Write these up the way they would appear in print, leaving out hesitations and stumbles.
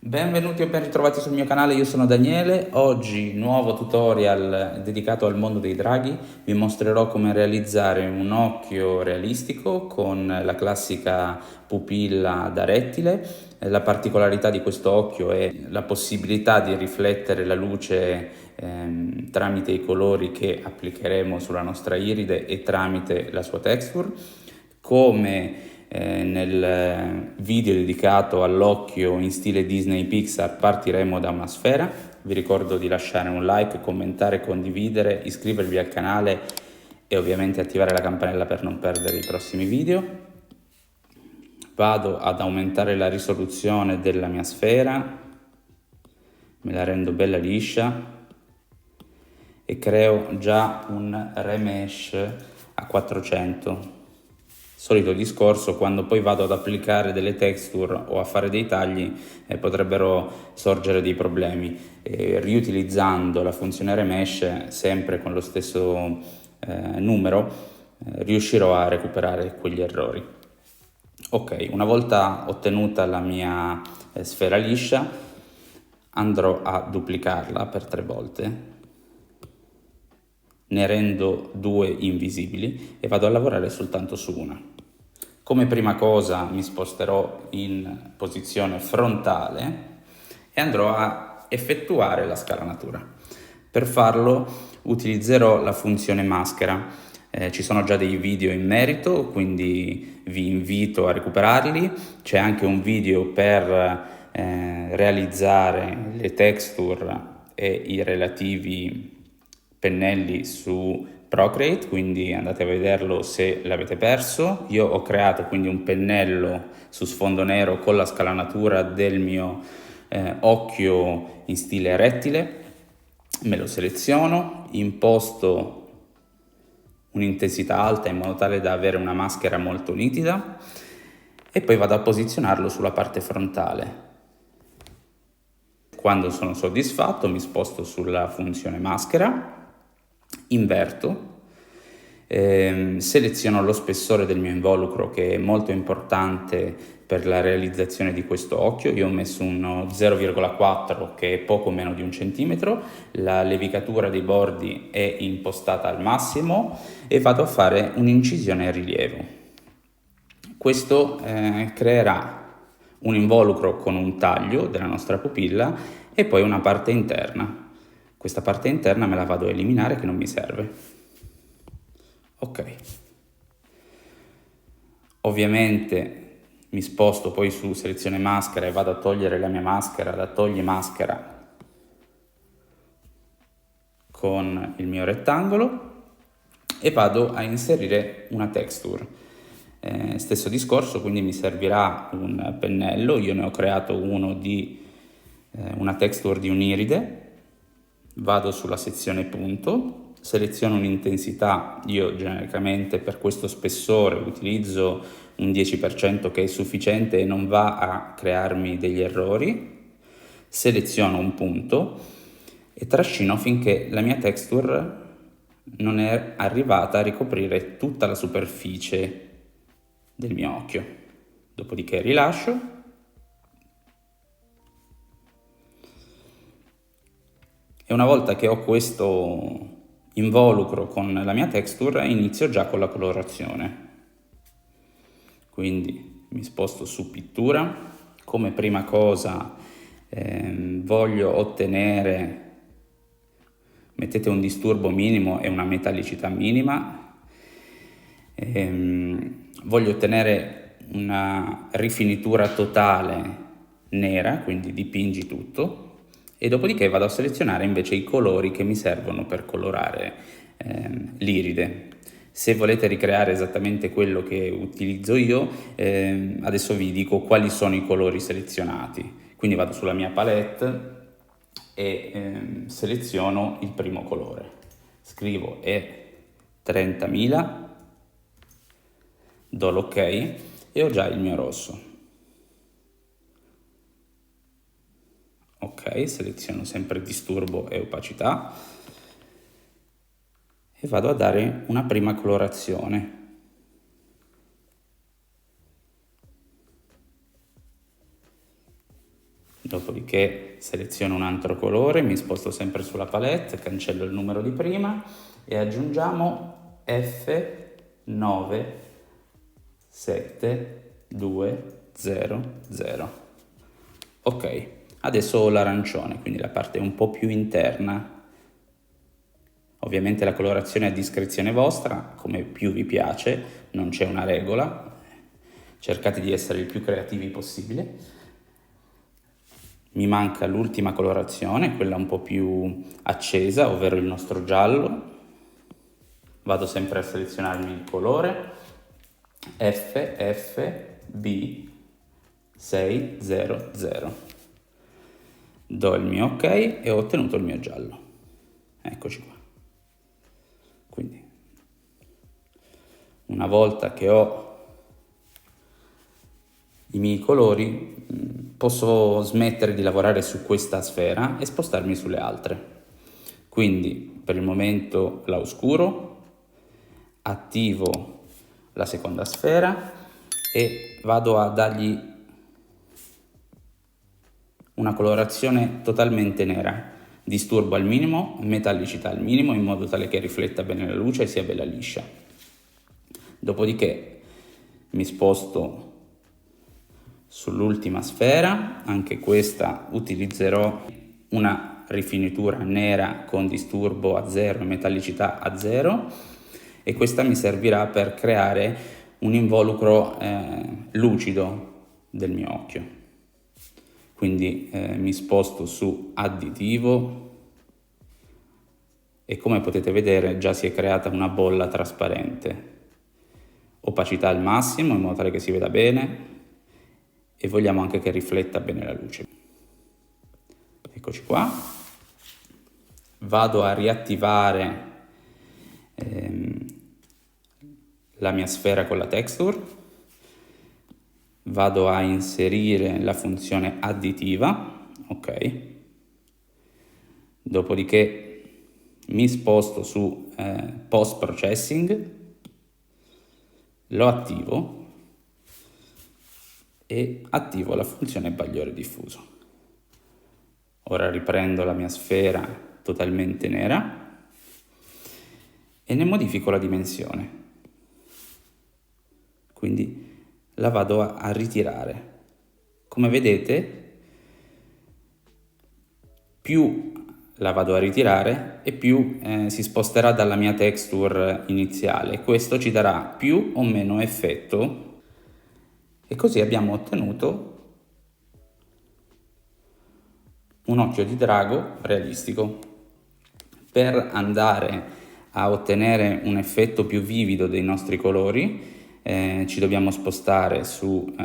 Benvenuti o ben ritrovati sul mio canale, io sono Daniele. Oggi nuovo tutorial dedicato al mondo dei draghi. Vi mostrerò come realizzare un occhio realistico con la classica pupilla da rettile. La particolarità di questo occhio è la possibilità di riflettere la luce tramite i colori che applicheremo sulla nostra iride e tramite la sua texture. Come nel video dedicato all'occhio in stile Disney Pixar partiremo da una sfera. Vi ricordo di lasciare un like, commentare, condividere, iscrivervi al canale e ovviamente attivare la campanella per non perdere i prossimi video. Vado ad aumentare la risoluzione della mia sfera, me la rendo bella liscia e creo già un remesh a 400. Solito discorso, quando poi vado ad applicare delle texture o a fare dei tagli potrebbero sorgere dei problemi. Riutilizzando la funzione remesh sempre con lo stesso numero riuscirò a recuperare quegli errori. Ok, una volta ottenuta la mia sfera liscia andrò a duplicarla per 3 volte, ne rendo 2 invisibili e vado a lavorare soltanto su una. Come prima cosa mi sposterò in posizione frontale e andrò a effettuare la scalanatura. Per farlo utilizzerò la funzione maschera. Ci sono già dei video in merito, quindi vi invito a recuperarli. C'è anche un video per realizzare le texture e i relativi pennelli su Procreate, quindi andate a vederlo se l'avete perso. Io ho creato quindi un pennello su sfondo nero con la scalanatura del mio occhio in stile rettile. Me lo seleziono, imposto un'intensità alta in modo tale da avere una maschera molto nitida e poi vado a posizionarlo sulla parte frontale. Quando sono soddisfatto mi sposto sulla funzione maschera, inverto, seleziono lo spessore del mio involucro, che è molto importante per la realizzazione di questo occhio. Io ho messo uno 0,4 che è poco meno di 1 centimetro, la levigatura dei bordi è impostata al massimo e vado a fare un'incisione a rilievo. Questo creerà un involucro con un taglio della nostra pupilla e poi una parte interna. Questa parte interna me la vado a eliminare, che non mi serve. Ok. Ovviamente mi sposto poi su selezione maschera e vado a togliere la mia maschera da togli maschera con il mio rettangolo e vado a inserire una texture. Stesso discorso, quindi mi servirà un pennello. Io ne ho creato uno di una texture di un'iride. Vado sulla sezione punto, seleziono un'intensità. Io genericamente per questo spessore utilizzo un 10% che è sufficiente e non va a crearmi degli errori. Seleziono un punto e trascino finché la mia texture non è arrivata a ricoprire tutta la superficie del mio occhio. Dopodiché rilascio e una volta che ho questo involucro con la mia texture inizio già con la colorazione. Quindi mi sposto su pittura. Come prima cosa voglio ottenere, mettete un disturbo minimo e una metallicità minima. Voglio ottenere una rifinitura totale nera, quindi dipingi tutto e dopodiché vado a selezionare invece i colori che mi servono per colorare l'iride. Se volete ricreare esattamente quello che utilizzo io, adesso vi dico quali sono i colori selezionati. Quindi vado sulla mia palette e seleziono il primo colore. Scrivo E30.000, do l'ok e ho già il mio rosso. Ok, seleziono sempre disturbo e opacità e vado a dare una prima colorazione. Dopodiché seleziono un altro colore, mi sposto sempre sulla palette, cancello il numero di prima e aggiungiamo F97200. Ok, adesso ho l'arancione, quindi la parte un po' più interna. Ovviamente la colorazione è a discrezione vostra, come più vi piace, non c'è una regola, cercate di essere il più creativi possibile. Mi manca l'ultima colorazione, quella un po' più accesa, ovvero il nostro giallo. Vado sempre a selezionarmi il colore FFB600. Do il mio ok e ho ottenuto il mio giallo. Eccoci qua. Quindi, una volta che ho i miei colori, posso smettere di lavorare su questa sfera e spostarmi sulle altre. Quindi per il momento la oscuro, attivo la seconda sfera e vado a dargli una colorazione totalmente nera, disturbo al minimo, metallicità al minimo, in modo tale che rifletta bene la luce e sia bella liscia. Dopodiché mi sposto sull'ultima sfera, anche questa utilizzerò una rifinitura nera con disturbo a 0 e metallicità a 0, e questa mi servirà per creare un involucro lucido del mio occhio. Quindi mi sposto su additivo e come potete vedere già si è creata una bolla trasparente. Opacità al massimo in modo tale che si veda bene e vogliamo anche che rifletta bene la luce. Eccoci qua. Vado a riattivare la mia sfera con la texture. Vado a inserire la funzione additiva, ok. Dopodiché mi sposto su post processing, lo attivo e attivo la funzione bagliore diffuso. Ora riprendo la mia sfera totalmente nera e ne modifico la dimensione. Quindi la vado a ritirare. Come vedete, più la vado a ritirare e più si sposterà dalla mia texture iniziale. Questo ci darà più o meno effetto e così abbiamo ottenuto un occhio di drago realistico. Per andare a ottenere un effetto più vivido dei nostri colori ci dobbiamo spostare su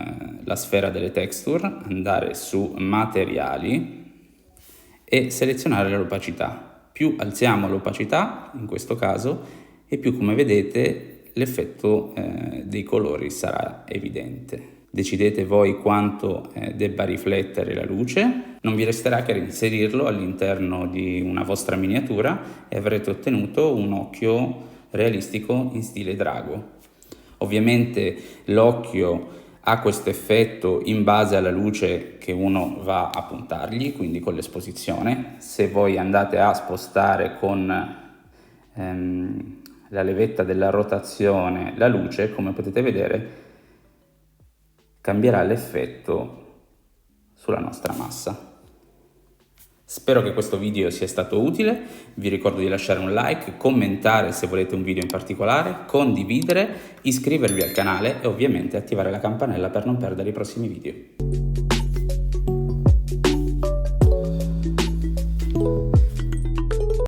la sfera delle texture, andare su materiali e selezionare l'opacità. Più alziamo l'opacità, in questo caso, e più, come vedete, l'effetto dei colori sarà evidente. Decidete voi quanto debba riflettere la luce, non vi resterà che inserirlo all'interno di una vostra miniatura e avrete ottenuto un occhio realistico in stile drago. Ovviamente l'occhio ha questo effetto in base alla luce che uno va a puntargli, quindi con l'esposizione. Se voi andate a spostare con la levetta della rotazione la luce, come potete vedere, cambierà l'effetto sulla nostra massa. Spero che questo video sia stato utile, vi ricordo di lasciare un like, commentare se volete un video in particolare, condividere, iscrivervi al canale e ovviamente attivare la campanella per non perdere i prossimi video.